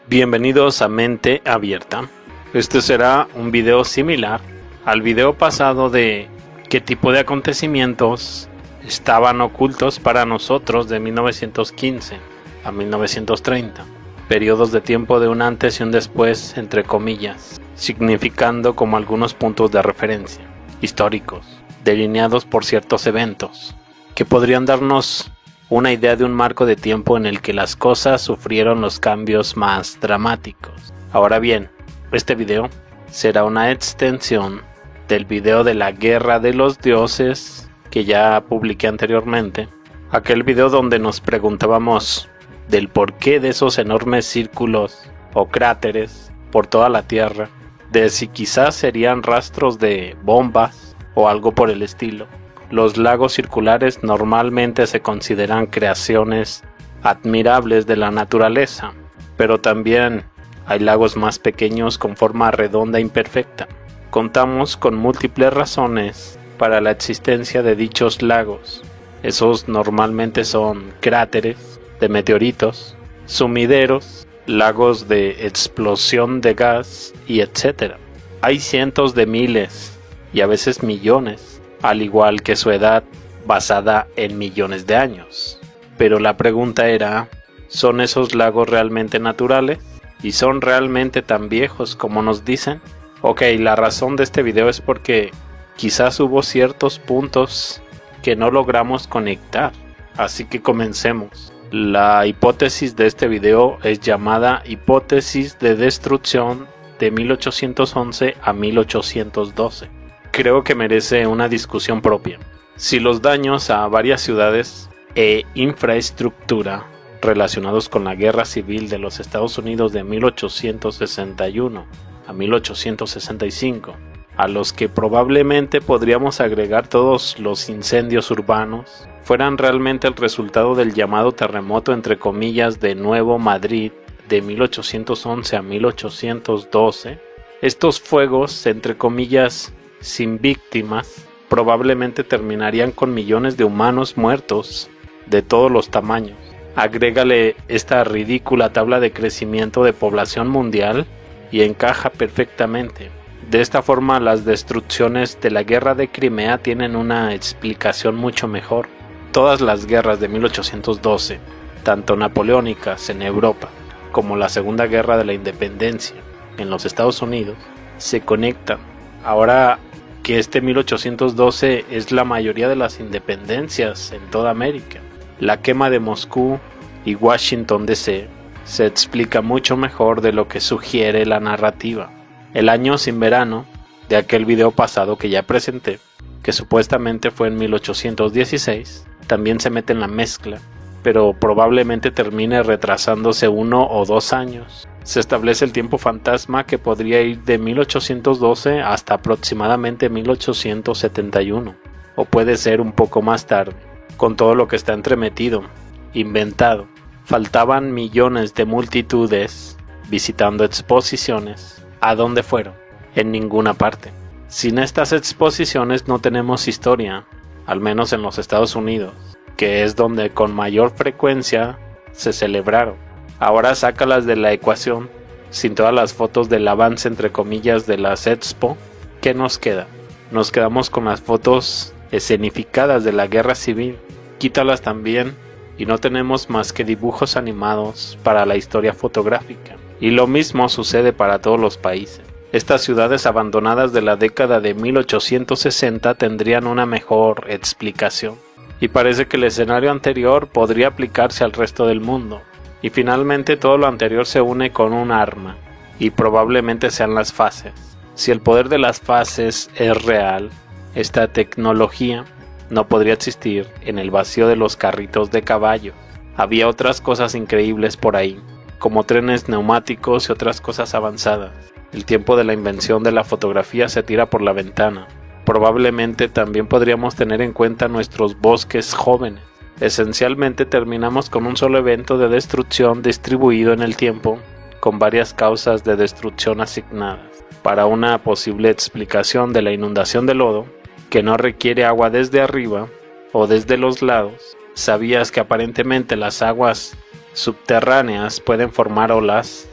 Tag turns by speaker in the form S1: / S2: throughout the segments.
S1: Bienvenidos a Mente Abierta. Este será un video similar al video pasado de qué tipo de acontecimientos estaban ocultos para nosotros de 1915 a 1930. Periodos de tiempo de un antes y un después, entre comillas, significando como algunos puntos de referencia históricos, delineados por ciertos eventos, que podrían darnos una idea de un marco de tiempo en el que las cosas sufrieron los cambios más dramáticos. Ahora bien, este video será una extensión del video de la Guerra de los Dioses que ya publiqué anteriormente, aquel video donde nos preguntábamos del porqué de esos enormes círculos o cráteres por toda la Tierra, de si quizás serían rastros de bombas o algo por el estilo. Los lagos circulares normalmente se consideran creaciones admirables de la naturaleza, pero también hay lagos más pequeños con forma redonda e imperfecta. Contamos con múltiples razones para la existencia de dichos lagos. Esos normalmente son cráteres de meteoritos, sumideros, lagos de explosión de gas y etc. Hay cientos de miles y a veces millones, al igual que su edad basada en millones de años. Pero la pregunta era, ¿son esos lagos realmente naturales? ¿Y son realmente tan viejos como nos dicen? Ok, la razón de este video es porque quizás hubo ciertos puntos que no logramos conectar. Así que comencemos. La hipótesis de este video es llamada hipótesis de destrucción de 1811 a 1812. Creo que merece una discusión propia. Si los daños a varias ciudades e infraestructura relacionados con la Guerra Civil de los Estados Unidos de 1861 a 1865, a los que probablemente podríamos agregar todos los incendios urbanos, fueran realmente el resultado del llamado terremoto entre comillas de Nuevo Madrid de 1811 a 1812, estos fuegos entre comillas sin víctimas probablemente terminarían con millones de humanos muertos de todos los tamaños. Agrégale esta ridícula tabla de crecimiento de población mundial y encaja perfectamente. De esta forma, las destrucciones de la guerra de Crimea tienen una explicación mucho mejor. Todas las guerras de 1812, tanto napoleónicas en Europa como la Segunda Guerra de la Independencia en los Estados Unidos, se conectan. Ahora que este 1812 es la mayoría de las independencias en toda América, la quema de Moscú y Washington DC se explica mucho mejor de lo que sugiere la narrativa. El año sin verano de aquel video pasado que ya presenté, que supuestamente fue en 1816, también se mete en la mezcla, pero probablemente termine retrasándose 1 o 2 años. Se establece el tiempo fantasma que podría ir de 1812 hasta aproximadamente 1871, o puede ser un poco más tarde, con todo lo que está entremetido, inventado. Faltaban millones de multitudes visitando exposiciones. ¿A dónde fueron? En ninguna parte. Sin estas exposiciones no tenemos historia, al menos en los Estados Unidos, que es donde con mayor frecuencia se celebraron. Ahora sácalas de la ecuación, sin todas las fotos del avance entre comillas de las Expo. ¿Qué nos queda? Nos quedamos con las fotos escenificadas de la guerra civil. Quítalas también y no tenemos más que dibujos animados para la historia fotográfica. Y lo mismo sucede para todos los países. Estas ciudades abandonadas de la década de 1860 tendrían una mejor explicación. Y parece que el escenario anterior podría aplicarse al resto del mundo. Y finalmente todo lo anterior se une con un arma, y probablemente sean las fases. Si el poder de las fases es real, esta tecnología no podría existir en el vacío de los carritos de caballo. Había otras cosas increíbles por ahí, como trenes neumáticos y otras cosas avanzadas. El tiempo de la invención de la fotografía se tira por la ventana. Probablemente también podríamos tener en cuenta nuestros bosques jóvenes. Esencialmente terminamos con un solo evento de destrucción distribuido en el tiempo, con varias causas de destrucción asignadas. Para una posible explicación de la inundación de lodo, que no requiere agua desde arriba o desde los lados, ¿sabías que aparentemente las aguas subterráneas pueden formar olas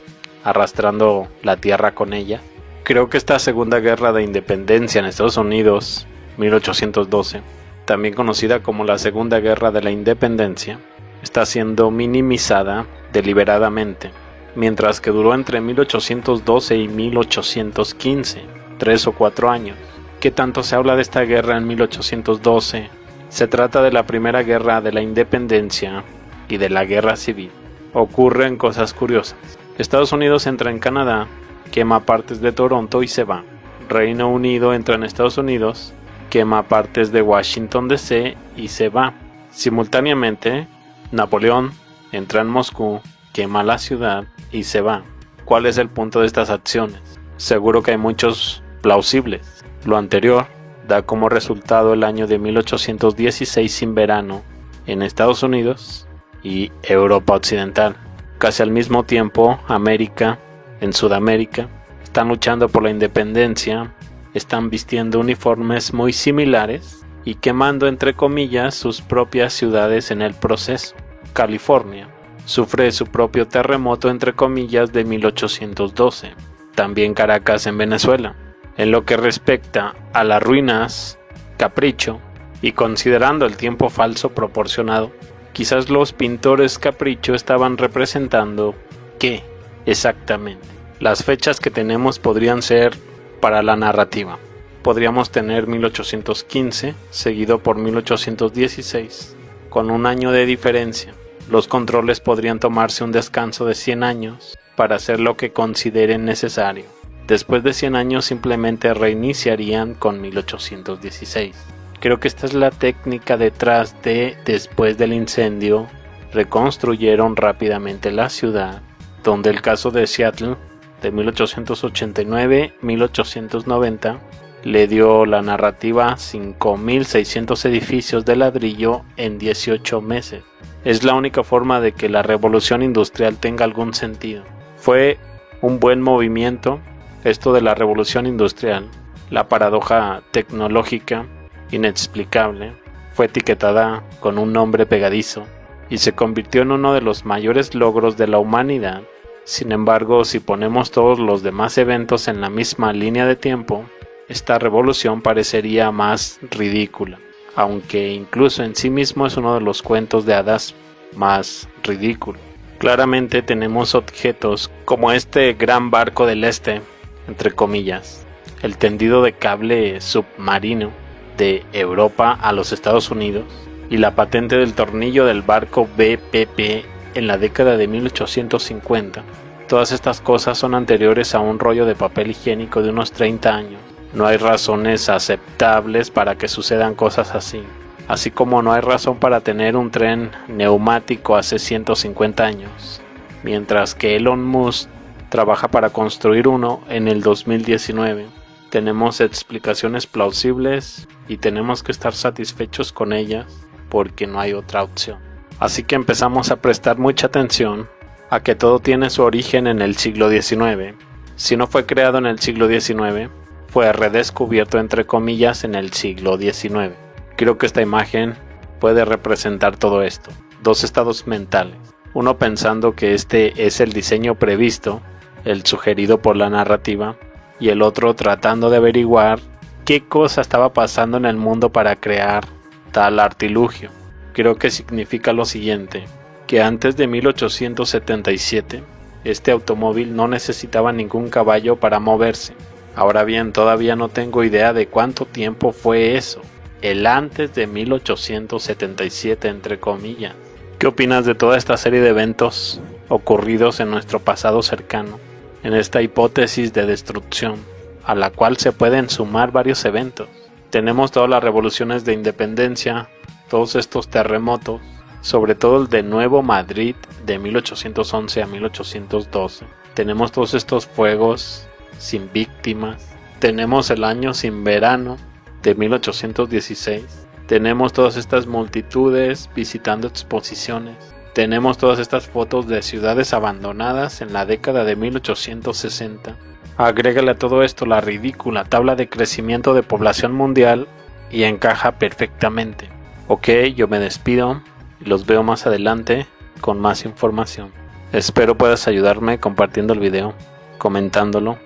S1: arrastrando la tierra con ella. Creo que esta segunda guerra de independencia en Estados Unidos, 1812, también conocida como la Segunda Guerra de la Independencia, está siendo minimizada deliberadamente, mientras que duró entre 1812 y 1815, 3 o 4 años. ¿Qué tanto se habla de esta guerra en 1812? Se trata de la primera guerra de la independencia y de la guerra civil. Ocurren cosas curiosas. Estados Unidos entra en Canadá, quema partes de Toronto y se va. Reino Unido entra en Estados Unidos, quema partes de Washington DC y se va. Simultáneamente, Napoleón entra en Moscú, quema la ciudad y se va. ¿Cuál es el punto de estas acciones? Seguro que hay muchos plausibles. Lo anterior da como resultado el año de 1816 sin verano en Estados Unidos y Europa Occidental. Casi al mismo tiempo, América, en Sudamérica, están luchando por la independencia, están vistiendo uniformes muy similares y quemando entre comillas sus propias ciudades en el proceso. California sufre su propio terremoto entre comillas de 1812. También Caracas en Venezuela. En lo que respecta a las ruinas, capricho, y considerando el tiempo falso proporcionado, quizás los pintores capricho estaban representando ¿qué? Exactamente. Las fechas que tenemos podrían ser para la narrativa. Podríamos tener 1815, seguido por 1816, con un año de diferencia. Los controles podrían tomarse un descanso de 100 años para hacer lo que consideren necesario. Después de 100 años simplemente reiniciarían con 1816. Creo que esta es la técnica detrás de después del incendio, reconstruyeron rápidamente la ciudad, donde el caso de Seattle de 1889-1890 le dio la narrativa 5.600 edificios de ladrillo en 18 meses. Es la única forma de que la revolución industrial tenga algún sentido. Fue un buen movimiento esto de la revolución industrial. La paradoja tecnológica inexplicable fue etiquetada con un nombre pegadizo y se convirtió en uno de los mayores logros de la humanidad. Sin embargo, si ponemos todos los demás eventos en la misma línea de tiempo, esta revolución parecería más ridícula, aunque incluso en sí mismo es uno de los cuentos de hadas más ridículos. Claramente tenemos objetos como este gran barco del este, entre comillas, el tendido de cable submarino de Europa a los Estados Unidos y la patente del tornillo del barco BPP en la década de 1850. Todas estas cosas son anteriores a un rollo de papel higiénico de unos 30 años. No hay razones aceptables para que sucedan cosas así como no hay razón para tener un tren neumático hace 150 años, mientras que Elon Musk trabaja para construir uno en el 2019. Tenemos explicaciones plausibles y tenemos que estar satisfechos con ellas porque no hay otra opción. Así que empezamos a prestar mucha atención a que todo tiene su origen en el siglo XIX. Si no fue creado en el siglo XIX, fue redescubierto entre comillas en el siglo XIX. Creo que esta imagen puede representar todo esto. Dos estados mentales. Uno pensando que este es el diseño previsto, el sugerido por la narrativa, y el otro tratando de averiguar qué cosa estaba pasando en el mundo para crear tal artilugio. Creo que significa lo siguiente, que antes de 1877, este automóvil no necesitaba ningún caballo para moverse. Ahora bien, todavía no tengo idea de cuánto tiempo fue eso, el antes de 1877 entre comillas. ¿Qué opinas de toda esta serie de eventos ocurridos en nuestro pasado cercano? En esta hipótesis de destrucción, a la cual se pueden sumar varios eventos. Tenemos todas las revoluciones de independencia, todos estos terremotos, sobre todo el de Nuevo Madrid de 1811 a 1812. Tenemos todos estos fuegos sin víctimas. Tenemos el año sin verano de 1816. Tenemos todas estas multitudes visitando exposiciones. Tenemos todas estas fotos de ciudades abandonadas en la década de 1860. Agrégale a todo esto la ridícula tabla de crecimiento de población mundial y encaja perfectamente. Ok, yo me despido y los veo más adelante con más información. Espero puedas ayudarme compartiendo el video, comentándolo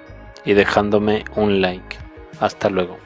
S1: y dejándome un like. Hasta luego.